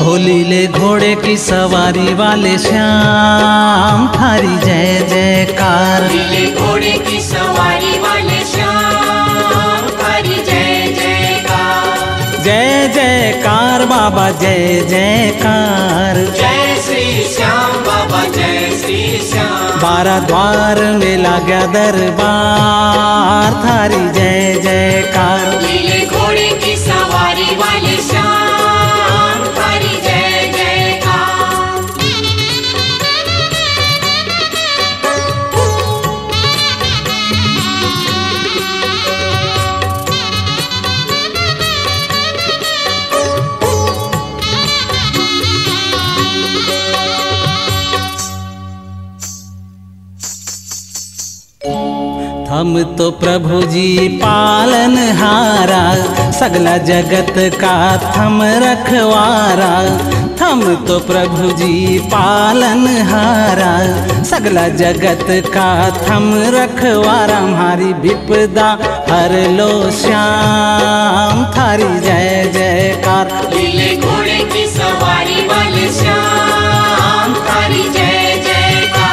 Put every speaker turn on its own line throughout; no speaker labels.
होली ले घोड़े की सवारी वाले श्याम थारी जय जयकार।
नीले घोड़े की सवारी वाले श्याम थारी जय जयकार।
जय जयकार बाबा जय जयकार।
जय श्री श्याम बाबा जय श्री श्याम।
12 द्वार में लगा दरबार थारी जय जयकार।
नीले घोड़े की सवारी वाले श्याम थारी जय जयकार।
हम तो प्रभु जी पालनहारा, सगला जगत का थम रखवारा। हम तो प्रभु जी पालनहारा, सगला जगत का थम रखवारा। हमारी विपदा हर लो श्याम थारी जय जयकार।
नीले घोड़े की सवारी वाले श्याम थारी जय जयकार।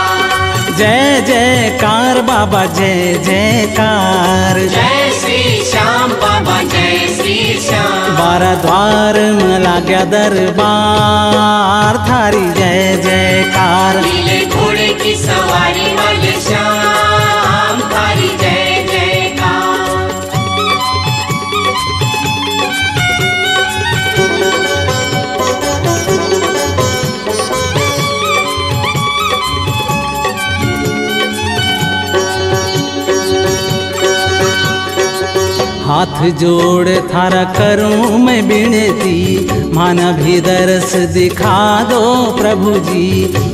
जय जयकार बाबा जय जयकार।
जय श्री श्याम बाबा जय श्री श्याम।
12 द्वार में लगा दरबार थारी जय जयकार।
नीले घोड़े की सवारी वाले श्याम थारी जय जयकार।
हाथ जोड़ थारा करूं मैं विनती, माना भी दर्श दिखा दो प्रभु जी।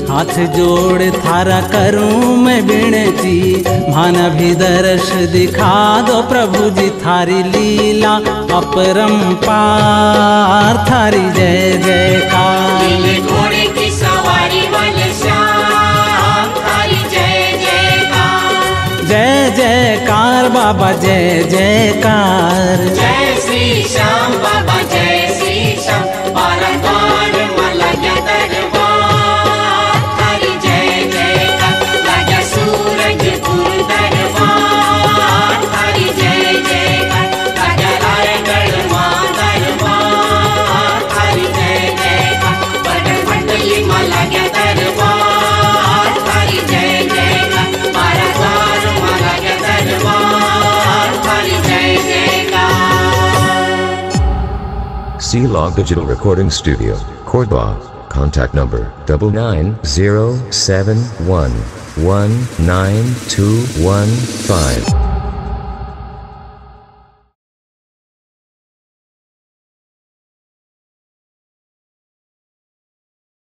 हाथ जोड़ थारा करूं मैं विनती, माना भी दर्श दिखा दो प्रभु जी। थारी लीला अपरंपार थारी जय जयकार।
नीले घोड़े की सवारी वाले श्याम थारी जय जयकार।
जय जयकार बाबा जय जयकार।
जय श्री श्याम बाबा जय श्री श्याम। 12 द्वार में लगा दरबार थारी जय जयकार। लगा सूरजपुर दरबार थारी जय जयकार। लगा रायगढ़ मां दरबार थारी जय जयकार। बड़फटली में लगा दरबार थारी जय जयकार। 12 द्वार में लगा दरबार थारी जय जयकार।
C-Log Digital Recording Studio, Cordoba. Contact number 99071192115.